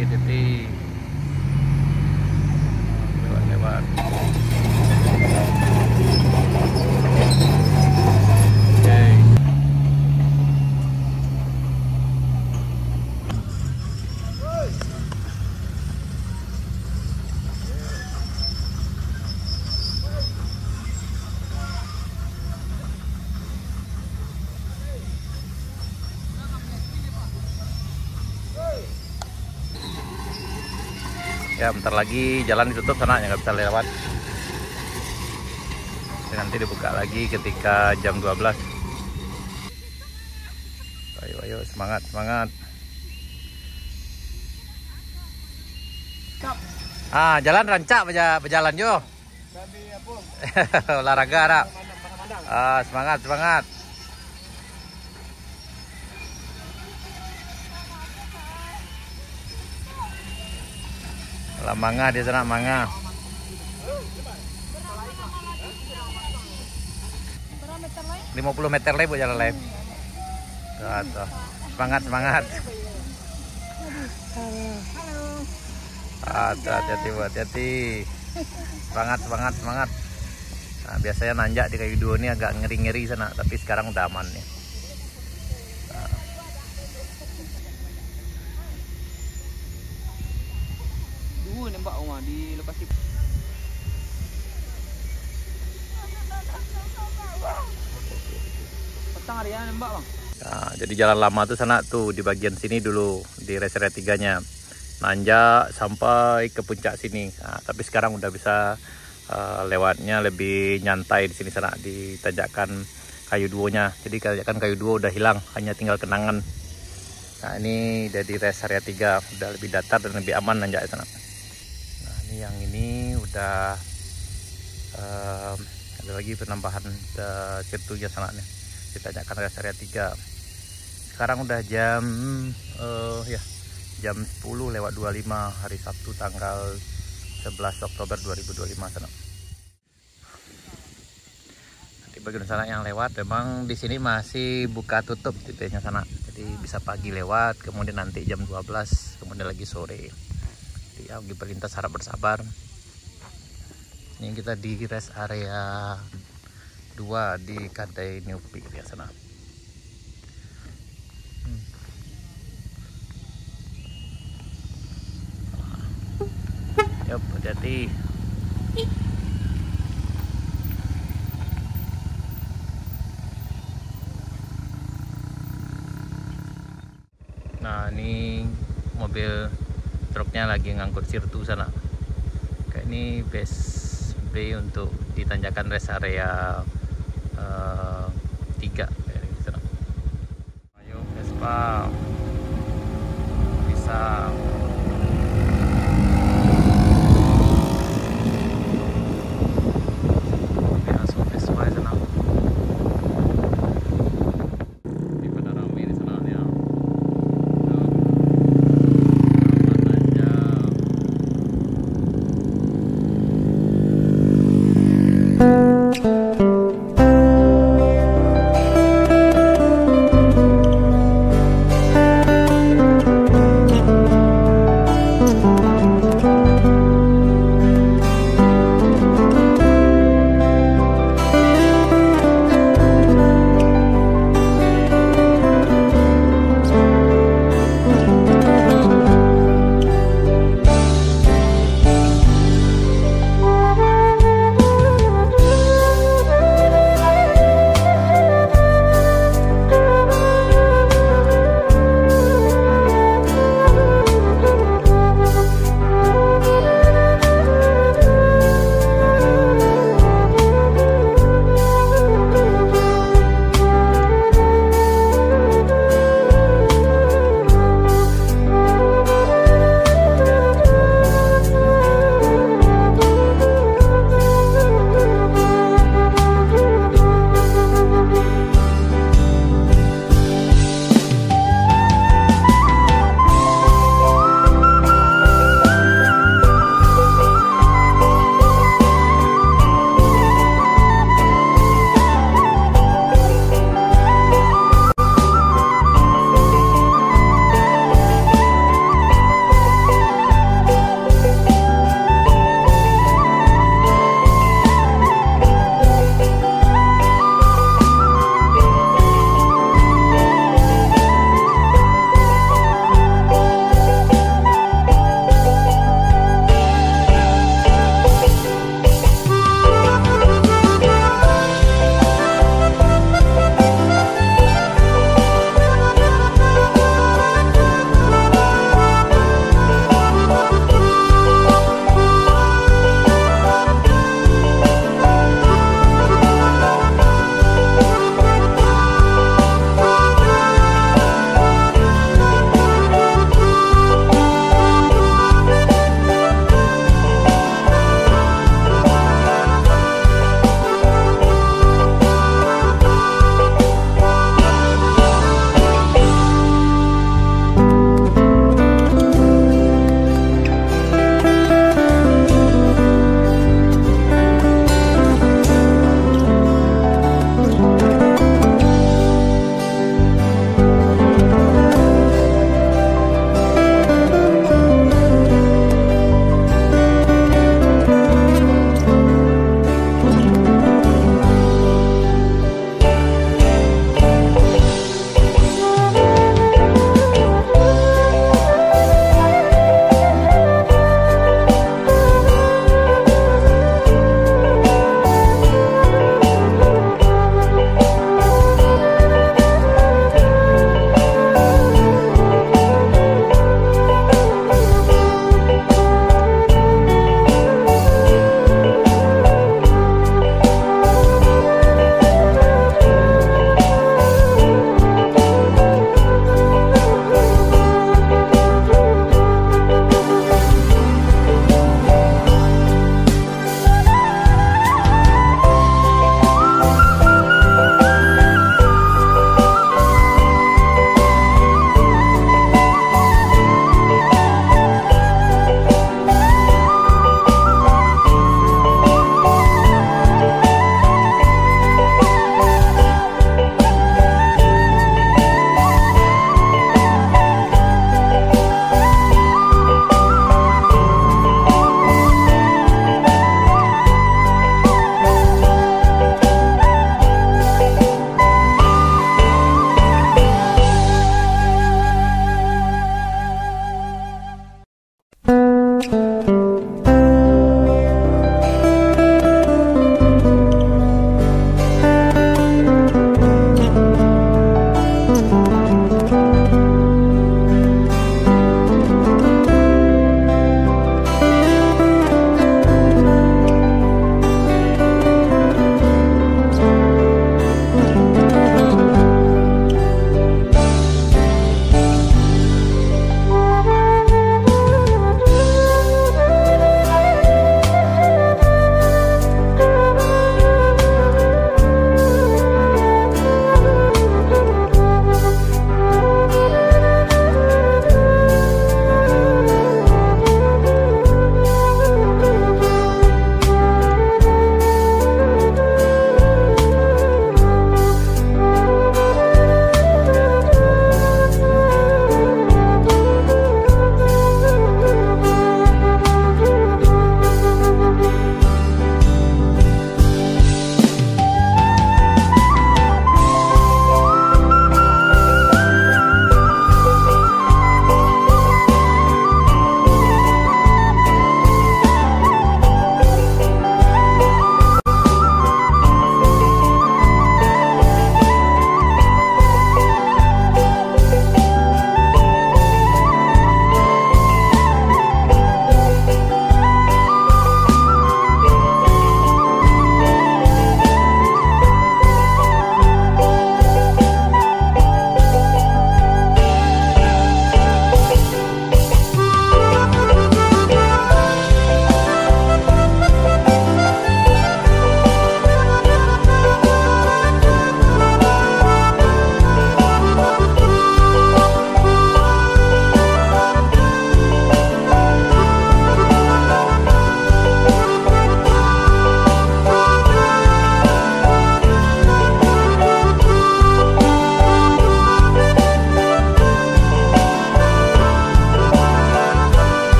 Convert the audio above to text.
Hati-hati lewat-lewat. Ya, bentar lagi jalan ditutup sana, nggak bisa lewat. Nanti dibuka lagi ketika jam 12. Ayo, semangat. Jalan rancak berjalan yo. Olahraga harap. Semangat. Lah manga di sana, manga. 50 meter lagi buat jalan lain. Tuh. Semangat. Hati-hati. Semangat. Nah, biasanya nanjak di kayu dua ini agak ngeri sana, tapi sekarang udah aman nih. Nembak di lokasi. Petang hari ya nembak bang. Nah, jadi jalan lama tuh sana tuh di bagian sini dulu di rest area 3-nya nanjak sampai ke puncak sini. Nah, tapi sekarang udah bisa lewatnya lebih nyantai di sini sana di tanjakan kayu duonya. Jadi tanjakan kayu duo udah hilang, hanya tinggal kenangan. Nah, ini dari rest area 3 udah lebih datar dan lebih aman nanjak sana. Yang ini udah ada lagi penambahan sirkuitnya sana nih, ditanyakan rest area 3. Sekarang udah jam 10:25 hari Sabtu tanggal 11 Oktober 2025 sana. Di bagian sana yang lewat memang di sini masih buka tutup tipenya sana. Jadi bisa pagi lewat, kemudian nanti jam 12, kemudian lagi sore. Ya, berlintas harap bersabar. Ini kita di rest area 2 di Kadai Newpi ya sana. Yap, hati-hati. Nah, ini mobil truknya lagi ngangkut sirtu sana. Kayak ini base B untuk ditanjakan rest area 3 kayak gitu. Ayo Vespa bisa.